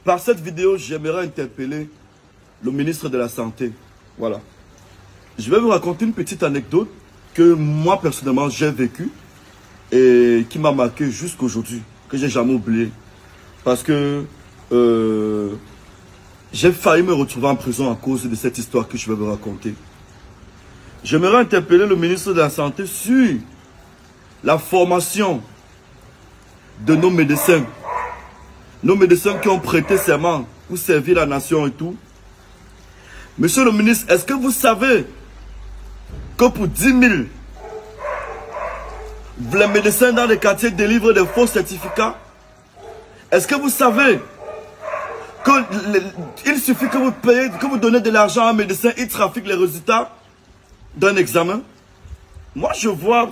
Par cette vidéo, j'aimerais interpeller le ministre de la Santé. Voilà. Je vais vous raconter une petite anecdote que moi, personnellement, j'ai vécue et qui m'a marqué jusqu'aujourd'hui, que j'ai jamais oublié. Parce que j'ai failli me retrouver en prison à cause de cette histoire que je vais vous raconter. J'aimerais interpeller le ministre de la Santé sur la formation de nos médecins. Nos médecins qui ont prêté serment pour servir la nation et tout. Monsieur le ministre, est-ce que vous savez que pour 10 000, les médecins dans les quartiers délivrent des faux certificats? Est-ce que vous savez qu'il suffit que vous payez, que vous donnez de l'argent à un médecin, il trafique les résultats d'un examen? Moi, je vois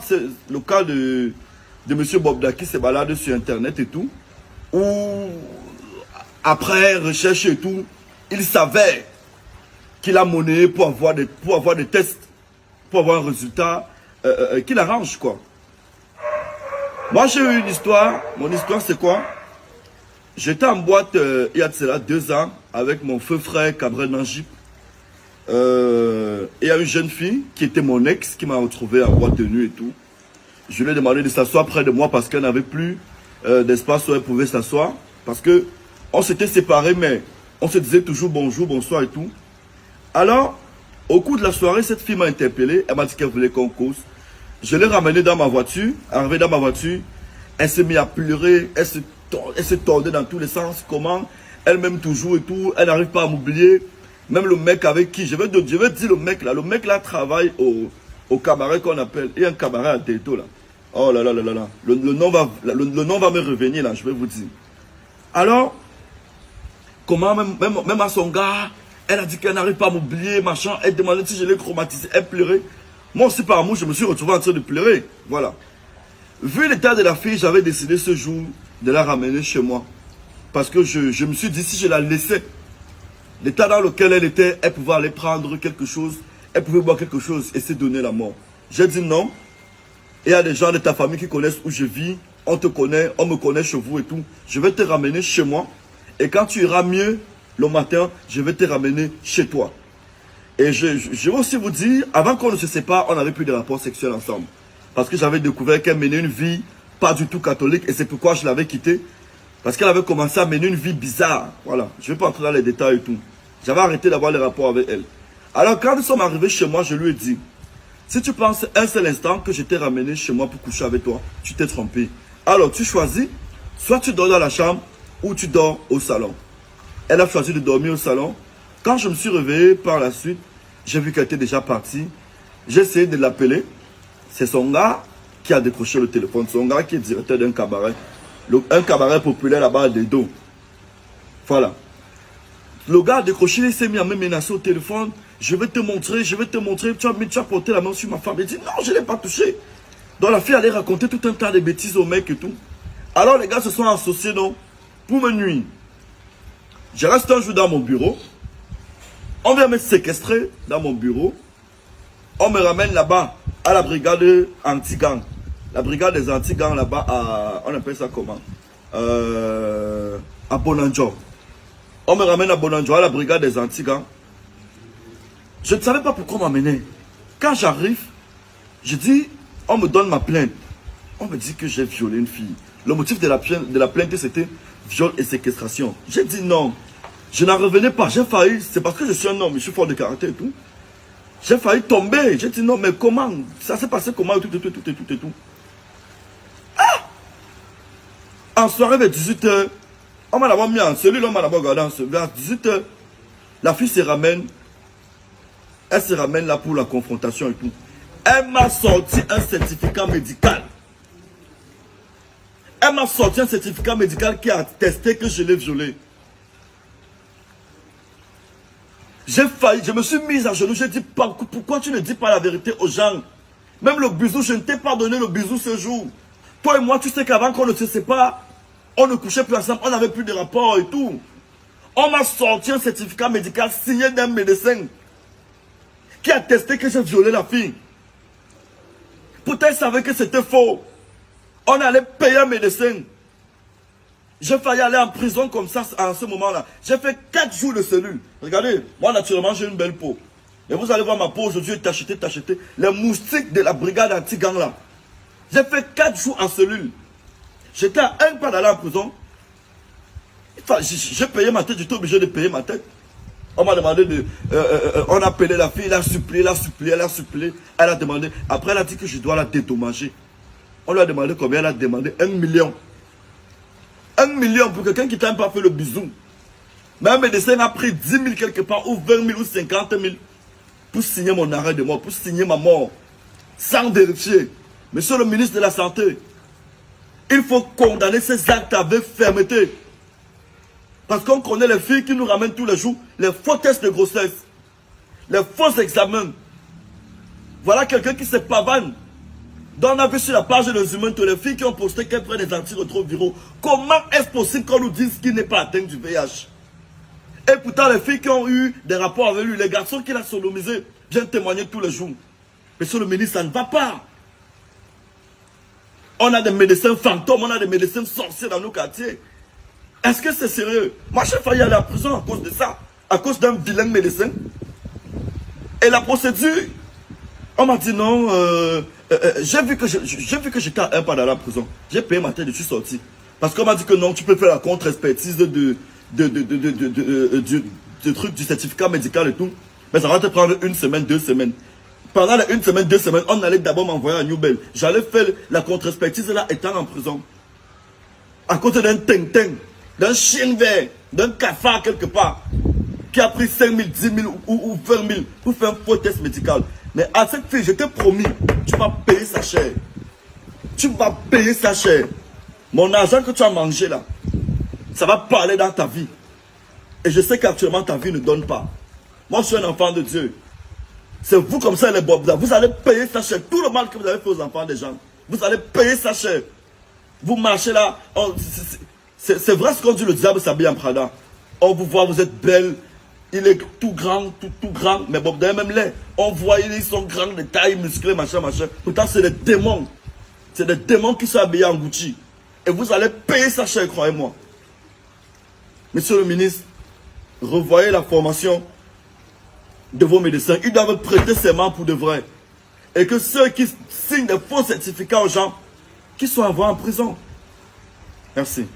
le cas de M. Bobda qui se balade sur Internet et tout, où après recherche et tout, il savait qu'il a monnaie pour avoir des tests, pour avoir un résultat qu'il arrange, quoi. Moi, j'ai eu une histoire. Mon histoire, c'est quoi? J'étais en boîte il y a de cela 2 ans avec mon feu frère Cabrel Nanjip. Et il y a une jeune fille qui était mon ex qui m'a retrouvé en boîte de nuit et tout. Je lui ai demandé de s'asseoir près de moi parce qu'elle n'avait plus d'espace où elle pouvait s'asseoir. Parce que on s'était séparés, mais on se disait toujours bonjour, bonsoir et tout. Alors, au cours de la soirée, cette fille m'a interpellé. Elle m'a dit qu'elle voulait qu'on cause. Je l'ai ramenée dans ma voiture. Arrivée dans ma voiture, elle s'est mise à pleurer. Elle se tordait dans tous les sens. Comment? Elle m'aime toujours et tout. Elle n'arrive pas à m'oublier. Même le mec avec qui, je vais dire le mec là travaille au cabaret qu'on appelle. Il y a un cabaret à Této là. Oh là là là là là. Le nom va me revenir là, je vais vous dire. Alors, comment même à son gars, elle a dit qu'elle n'arrive pas à m'oublier, machin. Elle demandait si je l'ai traumatisé. Elle pleurait. Moi aussi par amour, je me suis retrouvé en train de pleurer. Voilà. Vu l'état de la fille, j'avais décidé ce jour de la ramener chez moi. Parce que je me suis dit, si je la laissais, l'état dans lequel elle était, elle pouvait aller prendre quelque chose, elle pouvait boire quelque chose et se donner la mort. J'ai dit non. Il y a des gens de ta famille qui connaissent où je vis, on te connaît, on me connaît chez vous et tout. Je vais te ramener chez moi. Et quand tu iras mieux le matin, je vais te ramener chez toi. Et je vais aussi vous dire, avant qu'on ne se sépare, on n'avait plus de rapports sexuels ensemble. Parce que j'avais découvert qu'elle menait une vie pas du tout catholique et c'est pourquoi je l'avais quittée. Parce qu'elle avait commencé à mener une vie bizarre. Voilà, je ne vais pas entrer dans les détails et tout. J'avais arrêté d'avoir les rapports avec elle. Alors quand nous sommes arrivés chez moi, je lui ai dit, si tu penses un seul instant que je t'ai ramené chez moi pour coucher avec toi, tu t'es trompé. Alors tu choisis, soit tu dors dans la chambre ou tu dors au salon. Elle a choisi de dormir au salon. Quand je me suis réveillé par la suite, j'ai vu qu'elle était déjà partie. J'ai essayé de l'appeler. C'est son gars qui a décroché le téléphone. Son gars qui est directeur d'un cabaret. Un cabaret populaire là-bas à Dedo. Voilà. Le gars a décroché, il s'est mis à me menacer au téléphone. Je vais te montrer, je vais te montrer. Tu as porté la main sur ma femme. Il dit non, je ne l'ai pas touché. Donc la fille allait raconter tout un tas de bêtises au mec et tout. Alors les gars se sont associés donc pour me nuire. Je reste un jour dans mon bureau. On vient me séquestrer dans mon bureau. On me ramène là-bas à la brigade anti-gang. La brigade des anti-gangs là-bas à... On appelle ça comment? À Bonanjo. On me ramène à Bonanjo, à la brigade des anti-gangs. Je ne savais pas pourquoi on m'amenait. Quand j'arrive, je dis, on me donne ma plainte. On me dit que j'ai violé une fille. Le motif de la plainte, c'était viol et séquestration. J'ai dit non. Je n'en revenais pas. J'ai failli, c'est parce que je suis un homme, je suis fort de caractère et tout. J'ai failli tomber. J'ai dit non, mais comment? Ça s'est passé comment? Et tout. En soirée vers 18 h, on m'a d'abord mis en cellule, on m'a d'abord gardé en cellule. Vers 18 h, la fille se ramène. Elle se ramène là pour la confrontation et tout. Elle m'a sorti un certificat médical. Elle m'a sorti un certificat médical qui a attesté que je l'ai violée. J'ai failli, je me suis mise à genoux. J'ai dit, pourquoi tu ne dis pas la vérité aux gens? Même le bisou, je ne t'ai pas donné le bisou ce jour. Toi et moi, tu sais qu'avant qu'on ne se sépare, on ne couchait plus ensemble, on n'avait plus de rapport et tout. On m'a sorti un certificat médical signé d'un médecin qui a attesté que j'ai violé la fille. Pourtant, il savait que c'était faux. On allait payer un médecin. J'ai failli aller en prison comme ça en ce moment-là. J'ai fait 4 jours de cellule. Regardez, moi naturellement j'ai une belle peau. Et vous allez voir ma peau aujourd'hui est tachetée. Les moustiques de la brigade anti-gang là. J'ai fait 4 jours en cellule. J'étais à un pas d'aller en prison. J'ai payé ma tête, j'étais obligé de payer ma tête. On m'a demandé de... on a appelé la fille, elle a supplié. Elle a demandé... Après, elle a dit que je dois la dédommager. On lui a demandé combien, elle a demandé 1 million. 1 million pour quelqu'un qui t'a même pas fait le bisou. Mais un médecin a pris 10 000 quelque part, ou 20 000, ou 50 000, pour signer mon arrêt de mort, pour signer ma mort, sans vérifier. Monsieur le ministre de la Santé, il faut condamner ces actes avec fermeté. Parce qu'on connaît les filles qui nous ramènent tous les jours les faux tests de grossesse, les faux examens. Voilà quelqu'un qui se pavane. Donc on a vu sur la page des humains tous les filles qui ont posté qu'elles prennent des antirétroviraux. Comment est-ce possible qu'on nous dise qu'il n'est pas atteint du VIH? Et pourtant les filles qui ont eu des rapports avec lui, les garçons qu'il a sodomisés, viennent témoigner tous les jours. Monsieur le ministre, ça ne va pas. On a des médecins fantômes, on a des médecins sorciers dans nos quartiers. Est-ce que c'est sérieux? Moi j'ai failli aller en prison à cause de ça. À cause d'un vilain médecin. Et la procédure, on m'a dit non, j'ai vu que j'étais à un pas dans la prison. J'ai payé ma tête, je suis sorti. Parce qu'on m'a dit que non, tu peux faire la contre-expertise du truc, du certificat médical et tout. Mais ça va te prendre 1 semaine, 2 semaines. Pendant les 1 semaine, 2 semaines, on allait d'abord m'envoyer à New Bell. J'allais faire la contre-expertise là, étant en prison. À côté d'un ting-ting, d'un chien vert, d'un cafard quelque part, qui a pris 5 000, 10 000 ou 20 000 pour faire un faux test médical. Mais à cette fille, je t'ai promis, tu vas payer sa chair. Tu vas payer sa chair. Mon argent que tu as mangé là, ça va parler dans ta vie. Et je sais qu'actuellement ta vie ne donne pas. Moi, je suis un enfant de Dieu. C'est vous comme ça les bobs. Vous allez payer sa chair. Tout le mal que vous avez fait aux enfants des gens, vous allez payer sa chair. Vous marchez là. C'est vrai ce qu'on dit, le diable s'habille en Prada. On vous voit, vous êtes belle. Il est tout grand, tout grand. Mais Bob Daya même là, on voit, ils sont grands, de taille, musclés, machin. Pourtant, c'est des démons. C'est des démons qui sont habillés en Gucci. Et vous allez payer sa chair, croyez-moi. Monsieur le ministre, revoyez la formation de vos médecins. Ils doivent prêter serment pour de vrai. Et que ceux qui signent des faux certificats aux gens, qui sont envoyés en prison. Merci.